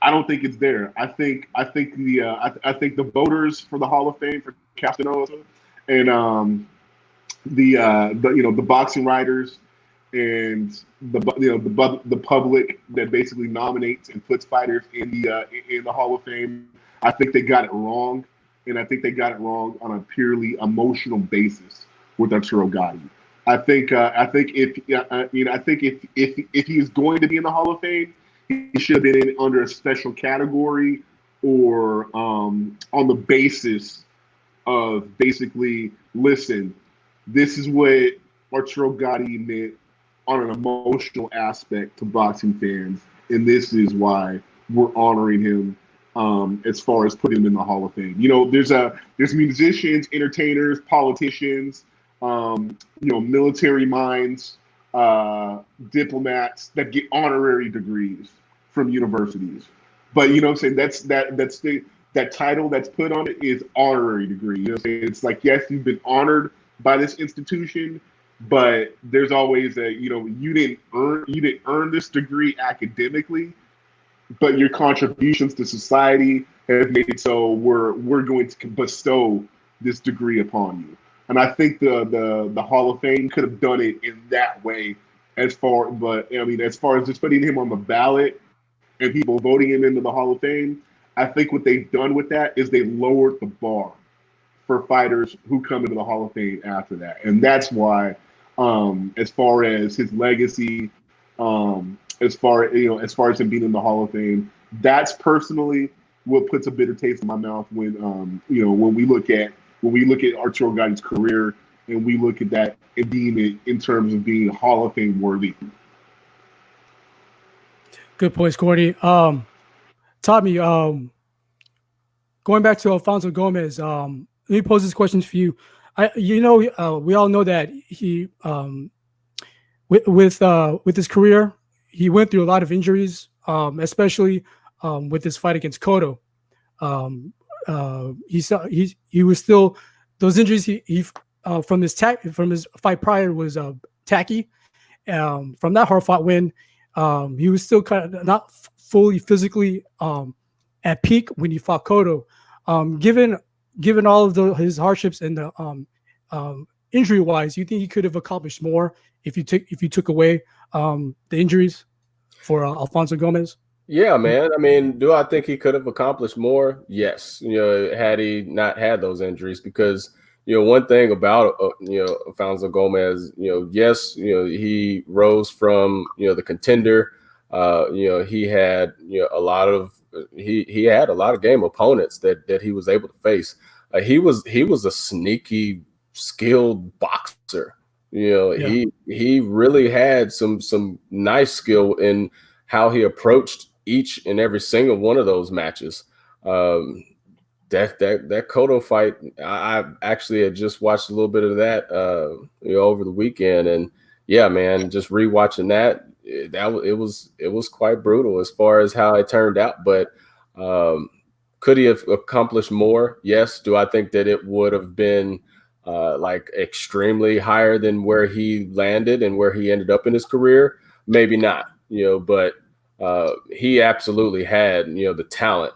I don't think it's there. I think the voters for the Hall of Fame for Castaноsa and the boxing writers and the public that basically nominates and puts fighters in the Hall of Fame, I think they got it wrong, and I think they got it wrong on a purely emotional basis with Arturo Gatti. I think if he is going to be in the Hall of Fame, he should have been in under a special category or on the basis of basically, listen, this is what Arturo Gatti meant on an emotional aspect to boxing fans, and this is why we're honoring him as far as putting him in the Hall of Fame. There's musicians, entertainers, politicians, military minds, diplomats that get honorary degrees from universities. But that title that's put on it is honorary degree. It's like, yes, you've been honored by this institution, but there's always you didn't earn this degree academically. but your contributions to society have made it so we're going to bestow this degree upon you. And I think the Hall of Fame could have done it in that way. But I mean, as far as just putting him on the ballot and people voting him into the Hall of Fame, I think what they've done with that is they lowered the bar for fighters who come into the Hall of Fame after that, and that's why, as far as his legacy, as far as him being in the Hall of Fame, that's personally what puts a bitter taste in my mouth when when we look at Arturo Gotti's career and we look at that and deem it in terms of being Hall of Fame worthy. Good points, Courtney. Tommy, going back to Alfonso Gomez, let me pose this question for you. We all know that he, with his career, he went through a lot of injuries, especially with his fight against Cotto. He was still, those injuries he from his fight prior was tacky. From that hard fought win, he was still kind of not fully physically at peak when he fought Cotto. Given all of his hardships and the injury wise, you think he could have accomplished more if you took away the injuries for Alfonso Gomez? Yeah, man. I mean, do I think he could have accomplished more? Yes. Had he not had those injuries, because one thing about Alfonso Gomez, yes, he rose from the contender. He had a lot of he had a lot of game opponents that he was able to face. He was a sneaky, skilled boxer. He really had some nice skill in how he approached each and every single one of those matches. That Cotto fight, I actually had just watched a little bit of that over the weekend, and yeah, man, just rewatching that, it was quite brutal as far as how it turned out. But could he have accomplished more? Yes. Do I think that it would have been like extremely higher than where he landed and where he ended up in his career? Maybe not. But he absolutely had the talent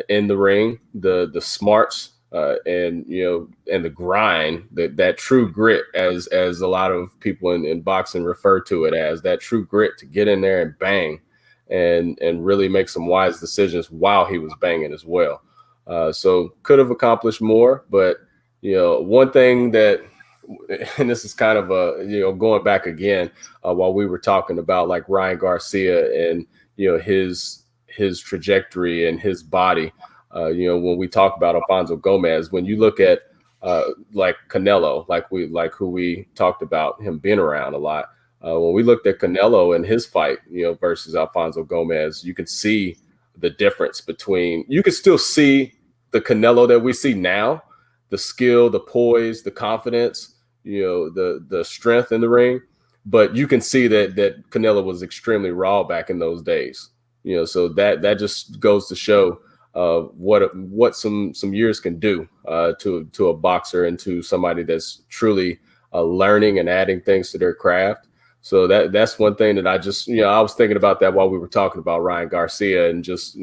in the ring, the smarts, and the grind, that true grit, as a lot of people in boxing refer to it as, that true grit to get in there and bang and really make some wise decisions while he was banging as well. So could have accomplished more, but one thing that, and this is kind of going back again while we were talking about like Ryan Garcia and his trajectory and his body. When we talk about Alfonso Gomez, when you look at like Canelo, like who we talked about him being around a lot. When we looked at Canelo and his fight, versus Alfonso Gomez, you could see the difference between. You could still see the Canelo that we see now, the skill, the poise, the confidence, the strength in the ring, but you can see that Canelo was extremely raw back in those days. So that just goes to show what some years can do to a boxer and to somebody that's truly learning and adding things to their craft. So that's one thing that I just I was thinking about that while we were talking about Ryan Garcia, and just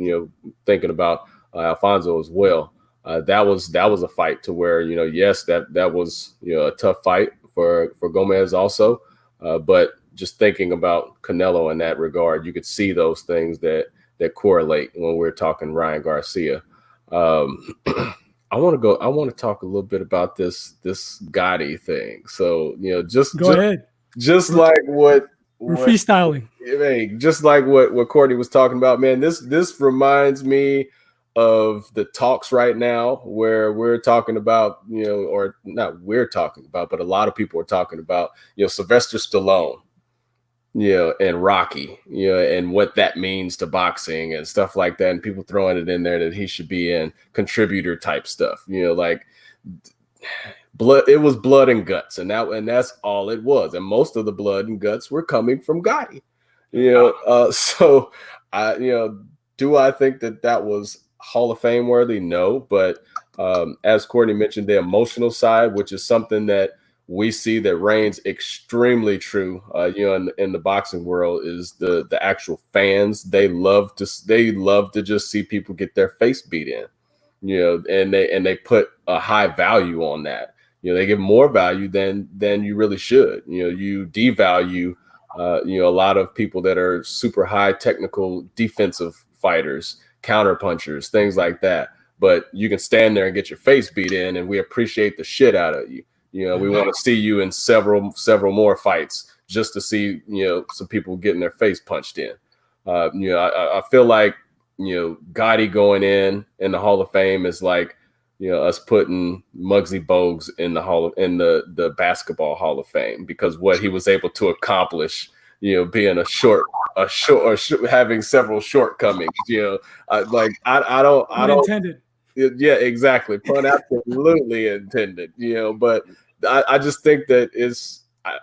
thinking about Alfonso as well. That was a fight to where yes, that was a tough fight for Gomez also, but just thinking about Canelo in that regard, you could see those things that correlate when we're talking Ryan Garcia. I want to talk a little bit about this Gotti thing. So Go ahead. Just like what we're freestyling. Hey, just like what Courtney was talking about, man. This reminds me of the talks right now where we're talking about, or not we're talking about, but a lot of people are talking about, Sylvester Stallone, and Rocky, and what that means to boxing and stuff like that. And people throwing it in there that he should be in contributor type stuff, like blood. It was blood and guts, and that's all it was. And most of the blood and guts were coming from Gotti, so do I think that was Hall of Fame worthy? No, but as Courtney mentioned, the emotional side, which is something that we see that reigns extremely true, in the boxing world is the actual fans. They love to just see people get their face beat in, and they put a high value on that. They give more value than you really should. You devalue, a lot of people that are super high technical defensive fighters, counter punchers, things like that. But you can stand there and get your face beat in, and we appreciate the shit out of you. We want to see you in several more fights just to see, some people getting their face punched in. I feel like, Gotti going in the Hall of Fame is like, us putting Muggsy Bogues in the Basketball Hall of Fame, because what he was able to accomplish, being having several shortcomings, I don't intended. Yeah, exactly. Pun absolutely intended, but I just think that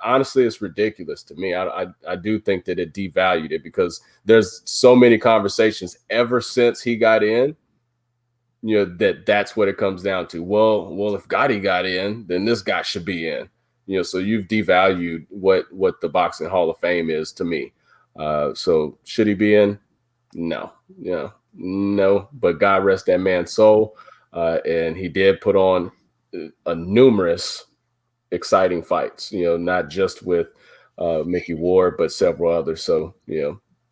honestly, it's ridiculous to me. I do think that it devalued it, because there's so many conversations ever since he got in, that's what it comes down to. Well, if Gotti got in, then this guy should be in, so you've devalued what the Boxing Hall of Fame is to me. So should he be in? No, no, but God rest that man's soul. And he did put on a numerous exciting fights, not just with Mickey Ward, but several others. So,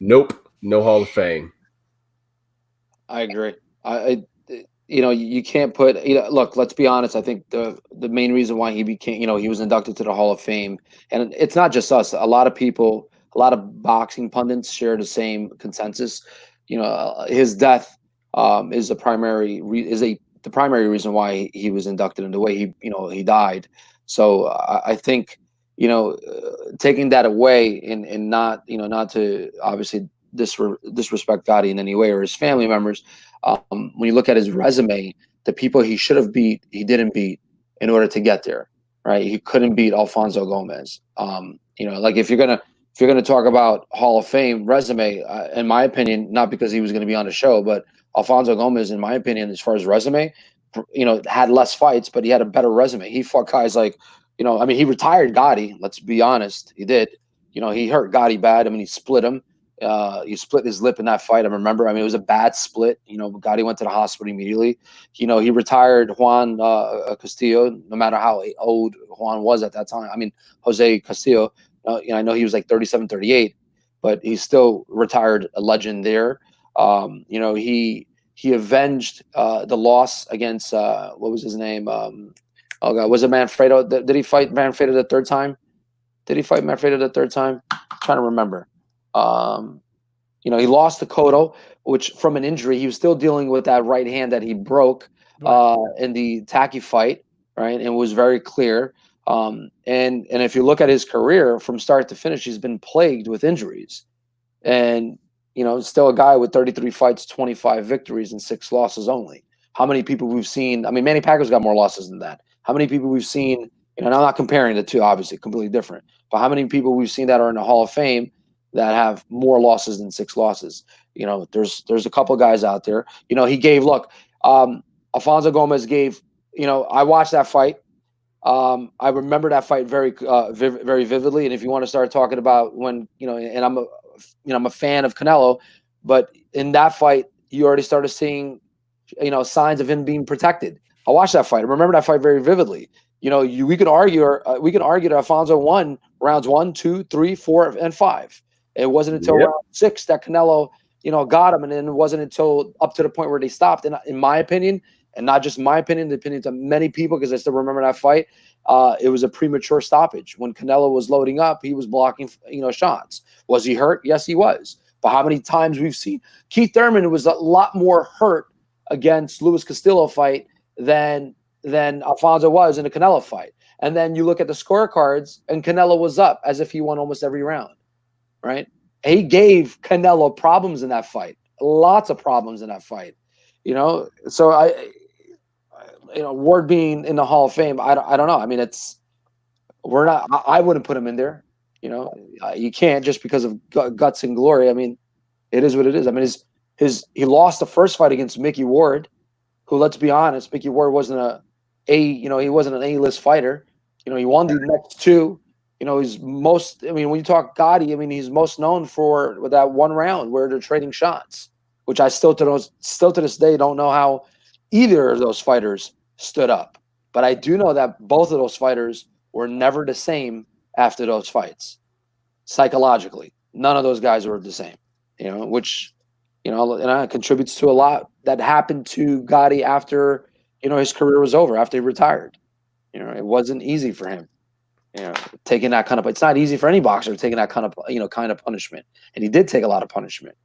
nope, no Hall of Fame. I agree. You can't put, look, let's be honest. I think the main reason why he became, he was inducted to the Hall of Fame, and it's not just us. A lot of people, a lot of boxing pundits share the same consensus. His death is the primary reason why he was inducted, in the way he died. So I think, taking that away and not to obviously disrespect Gotti in any way or his family members. When you look at his resume, the people he should have beat, he didn't beat in order to get there, right? He couldn't beat Alfonso Gomez. Like if you're gonna talk about Hall of Fame resume, in my opinion, not because he was going to be on the show, but Alfonso Gomez, in my opinion, as far as resume, had less fights, but he had a better resume. He fought guys like, he retired Gotti. Let's be honest, he did. He hurt Gotti bad. He split him. He split his lip in that fight. I remember. It was a bad split. Gotti went to the hospital immediately. He retired Juan Castillo, no matter how old Juan was at that time. Jose Castillo. I know he was like 37, 38, but he still retired a legend there. He avenged the loss against what was his name? Oh God, was it Manfredo? Did he fight Manfredo the third time? Did he fight Manfredo the third time? I'm trying to remember. He lost to Cotto, which from an injury, he was still dealing with that right hand that he broke in the Taki fight, right? And it was very clear. And if you look at his career from start to finish, he's been plagued with injuries. And, still a guy with 33 fights, 25 victories, and 6 losses only. How many people we've seen? Manny Pacquiao's got more losses than that. How many people we've seen, and I'm not comparing the two, obviously, completely different, but how many people we've seen that are in the Hall of Fame that have more losses than 6 losses? There's a couple guys out there. He gave, Alfonso Gomez gave, I watched that fight. I remember that fight very, very vividly. And if you want to start talking about when, and I'm a fan of Canelo, but in that fight, you already started seeing, signs of him being protected. I watched that fight. I remember that fight very vividly. We could argue that Alfonso won rounds 1, 2, 3, 4, and 5. It wasn't until round 6 that Canelo, got him, and then it wasn't until up to the point where they stopped. And in my opinion, and not just my opinion, the opinions of many people, because I still remember that fight, it was a premature stoppage. When Canelo was loading up, he was blocking, shots. Was he hurt? Yes, he was. But how many times we've seen Keith Thurman was a lot more hurt against Luis Castillo fight than Alfonso was in the Canelo fight. And then you look at the scorecards, and Canelo was up as if he won almost every round, right? He gave Canelo problems in that fight, lots of problems in that fight. So Ward being in the Hall of Fame, I don't know. I wouldn't put him in there. You can't just because of guts and glory. It is what it is. He lost the first fight against Mickey Ward, who, let's be honest, Mickey Ward wasn't he wasn't an A-list fighter. He won the next two. He's most. I mean, when you talk Gotti, I mean, he's most known for that one round where they're trading shots, which I still to this day don't know how either of those fighters stood up. But I do know that both of those fighters were never the same after those fights. Psychologically, none of those guys were the same. Which and contributes to a lot that happened to Gotti after his career was over, after he retired. It wasn't easy for him. Taking that kind of, it's not easy for any boxer taking that kind of punishment. And he did take a lot of punishment,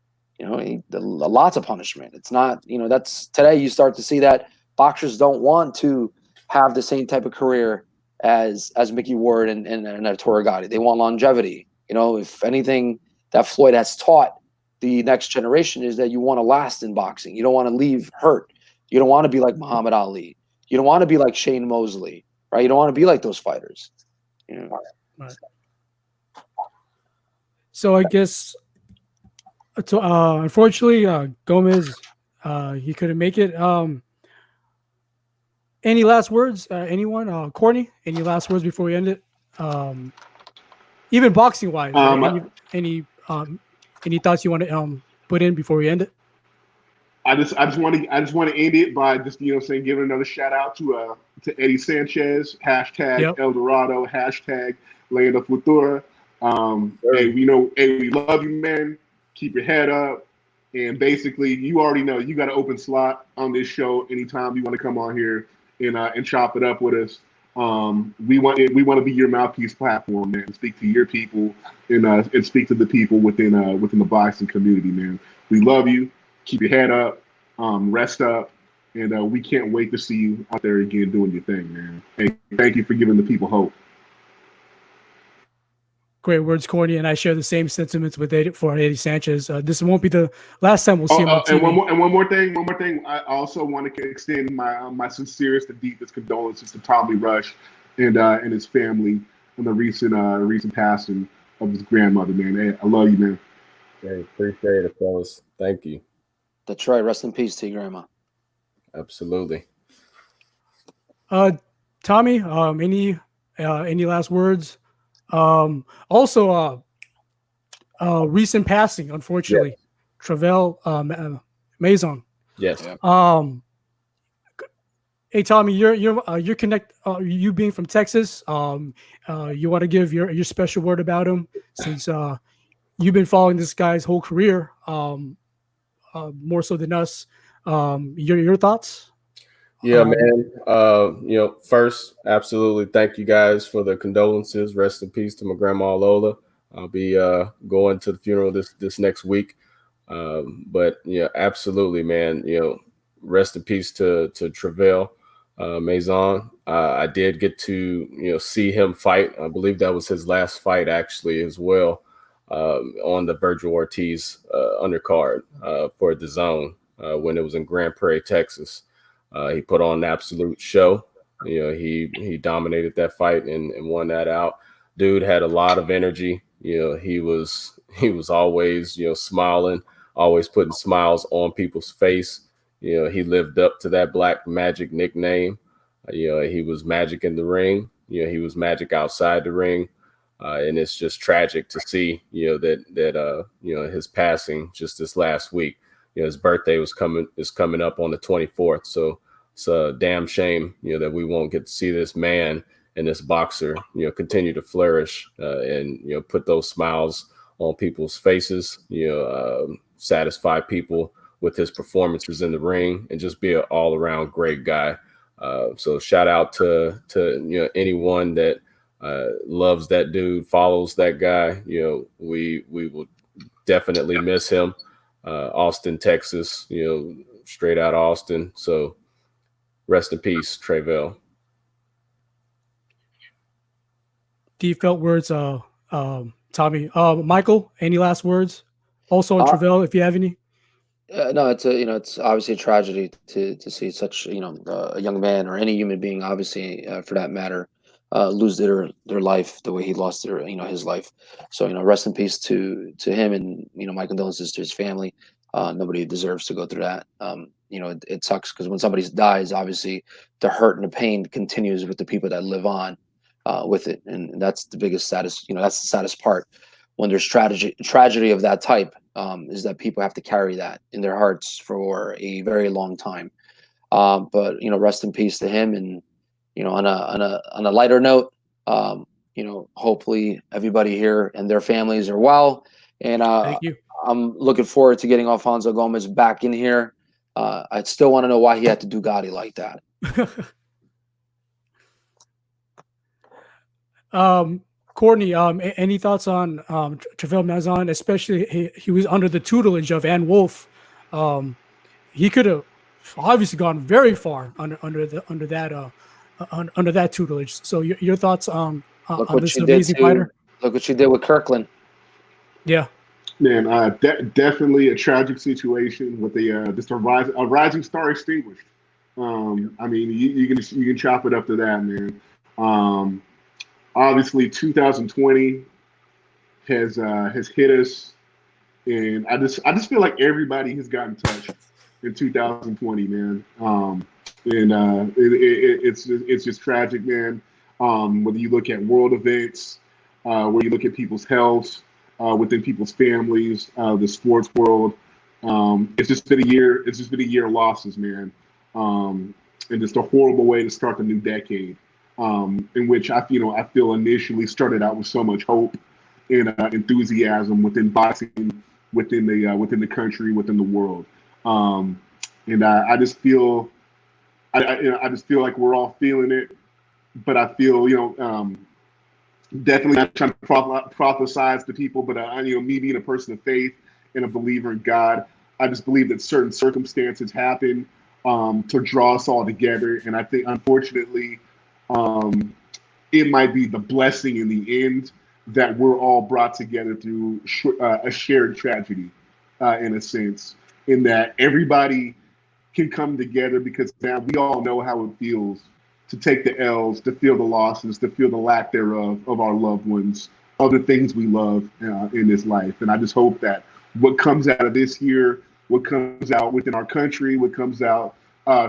lots of punishment. It's not, that's today you start to see that boxers don't want to have the same type of career as Mickey Ward and Arturo Gatti. They want longevity. If anything that Floyd has taught the next generation is that you want to last in boxing. You don't want to leave hurt. You don't want to be like Muhammad Ali. You don't want to be like Shane Mosley, right? You don't want to be like those fighters. Right. So I guess, unfortunately, Gomez, he couldn't make it. Any last words? Anyone? Courtney, any last words before we end it? Even boxing wise, any thoughts you want to put in before we end it? I just want to end it by just giving another shout out to Eddie Sanchez, hashtag El Dorado, hashtag Leyenda Futura. Hey, we love you, man. Keep your head up. And basically, you already know you got an open slot on this show anytime you want to come on here and chop it up with us. We want to be your mouthpiece platform, man. Speak to your people and speak to the people within the boxing community, man. We love you. Keep your head up, rest up, and we can't wait to see you out there again doing your thing, man. Hey, thank you for giving the people hope. Great words, Corny, and I share the same sentiments with Eddie Sanchez. This won't be the last time we'll see him on TV. And one more thing. I also want to extend my sincerest and deepest condolences to Tommy Rush and his family on the recent passing of his grandmother, man. Hey, I love you, man. Hey, appreciate it, fellas. Thank you. That's right. Rest in peace to your grandma. Absolutely. Tommy, any last words? Also, recent passing, unfortunately, yes. Travell Mazion. Yes. Hey, Tommy, you're connect. You being from Texas, you want to give your special word about him since you've been following this guy's whole career, more so than us. Your thoughts? Yeah, man. First, absolutely thank you guys for the condolences. Rest in peace to my grandma Lola. I'll be going to the funeral this next week. But yeah, absolutely, man. Rest in peace to Travell Mazion. I did get to see him fight. I believe that was his last fight actually as well, on the Virgil Ortiz undercard for the Zone when it was in Grand Prairie, Texas. He put on an absolute show. He dominated that fight and won that out. Dude had a lot of energy. He was always smiling, always putting smiles on people's face. He lived up to that Black Magic nickname. He was magic in the ring. He was magic outside the ring. And it's just tragic to see that his passing just this last week. His birthday is coming up on the 24th. So it's a damn shame, that we won't get to see this man and this boxer, continue to flourish and, put those smiles on people's faces, satisfy people with his performances in the ring and just be an all around great guy. So shout out to anyone that loves that dude, follows that guy. We will definitely miss him. Austin, Texas, straight out of Austin. So rest in peace, Travell. Deep-felt words, Tommy. Michael, any last words? Also on Travell, if you have any. No, it's obviously a tragedy to see such a young man or any human being, obviously for that matter, lose their life the way he lost his life. So rest in peace to him, and my condolences to his family. Nobody deserves to go through that. It sucks because when somebody dies, obviously the hurt and the pain continues with the people that live on. with it, and that's the biggest saddest. That's the saddest part when there's tragedy of that type, is that people have to carry that in their hearts for a very long time. But rest in peace to him, and on a lighter note, hopefully everybody here and their families are well, and Thank you. I'm looking forward to getting Alfonso Gomez back in here. I still want to know why he had to do Gotti like that. Courtney, any thoughts on Travell Mazion? Especially he was under the tutelage of Ann Wolf. He could have obviously gone very far under that tutelage. So your thoughts on this amazing fighter? Look what she did with Kirkland. Yeah, man, definitely a tragic situation with just a rising star extinguished. I mean, you can chop it up to that, man. Obviously, 2020 has hit us, and I just feel like everybody has gotten touched in 2020, man. It's just tragic, man. Whether you look at world events, where you look at people's health, within people's families, the sports world, it's just been a year. It's just been a year of losses, man. And just a horrible way to start the new decade. In which I feel initially started out with so much hope and enthusiasm within boxing, within the country, within the world. And I just feel, I just feel like we're all feeling it, but I feel, definitely not trying to prophesize to people, but me being a person of faith and a believer in God, I just believe that certain circumstances happen to draw us all together, and I think unfortunately, it might be the blessing in the end that we're all brought together through a shared tragedy, in a sense, in that everybody can come together because now we all know how it feels to take the L's, to feel the losses, to feel the lack thereof of our loved ones, of the things we love in this life. And I just hope that what comes out of this year, what comes out within our country, what comes out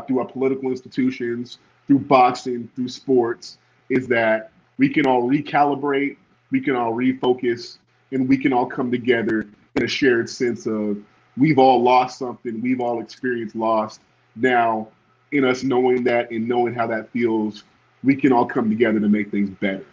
through our political institutions, through boxing, through sports, is that we can all recalibrate, we can all refocus, and we can all come together in a shared sense of we've all lost something, we've all experienced loss. Now, in us knowing that and knowing how that feels, we can all come together to make things better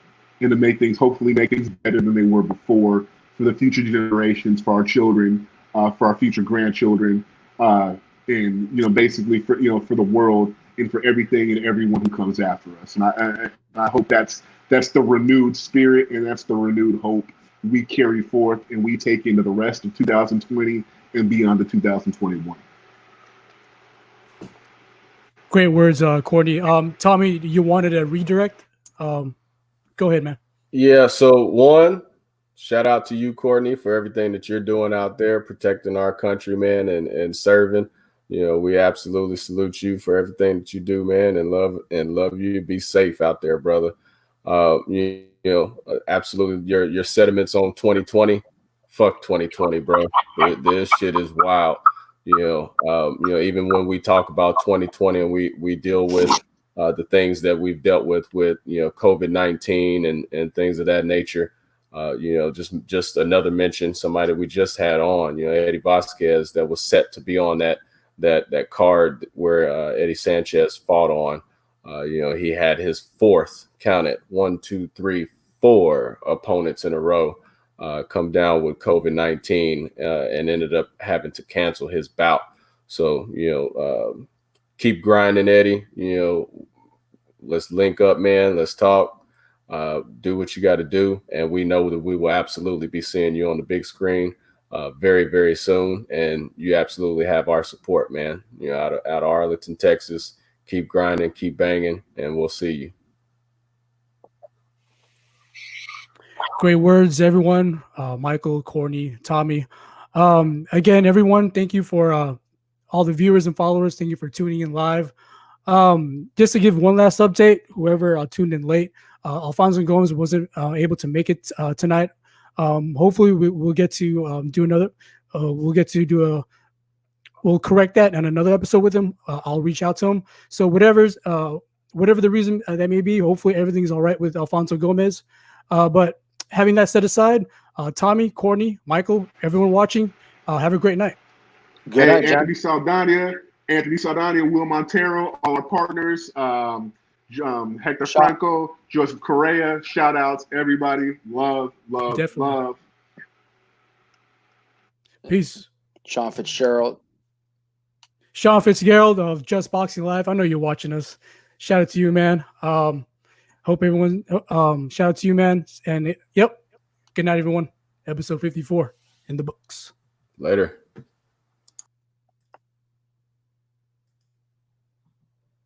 and to hopefully make things better than they were before for the future generations, for our children, for our future grandchildren, and basically for the world and for everything and everyone who comes after us. And I hope that's the renewed spirit and that's the renewed hope we carry forth and we take into the rest of 2020 and beyond to 2021. great words, Courtney. Tommy, you wanted a redirect? Go ahead, man. Yeah. So one, shout out to you, Courtney, for everything that you're doing out there, protecting our country, man, and serving. We absolutely salute you for everything that you do, man, and love you. Be safe out there, brother. Absolutely. Your sentiments on 2020, fuck 2020, bro. This shit is wild. Even when we talk about 2020 and we deal with the things that we've dealt with COVID-19 and things of that nature. Just another mention, somebody we just had on, Eddie Vasquez, that was set to be on that card where Eddie Sanchez fought on. He had his fourth, count it, 1, 2, 3, 4 opponents in a row come down with COVID-19 and ended up having to cancel his bout. So, keep grinding, Eddie. Let's link up, man. Let's talk. Do what you got to do. And we know that we will absolutely be seeing you on the big screen very, very soon. And you absolutely have our support, man. Out of Arlington, Texas. Keep grinding, keep banging, and we'll see you. Great words, everyone. Michael, Courtney, Tommy. Again, everyone, thank you for all the viewers and followers. Thank you for tuning in live. Just to give one last update, whoever tuned in late, Alfonso Gomez wasn't able to make it tonight. Hopefully, we'll get to do another. We'll correct that in another episode with him. I'll reach out to him. So whatever's whatever the reason that may be, hopefully everything's all right with Alfonso Gomez. But having that set aside, Tommy, Courtney, Michael, everyone watching, have a great night. Good night, Anthony Saldana, Will Montero, all our partners, Hector Franco, Joseph Correa, shout outs, everybody. Love. Peace. Sean Fitzgerald of Just Boxing Live. I know you're watching us. Shout out to you, man. Hope everyone, shout out to you, man. And yep. Good night, everyone. Episode 54 in the books. Later.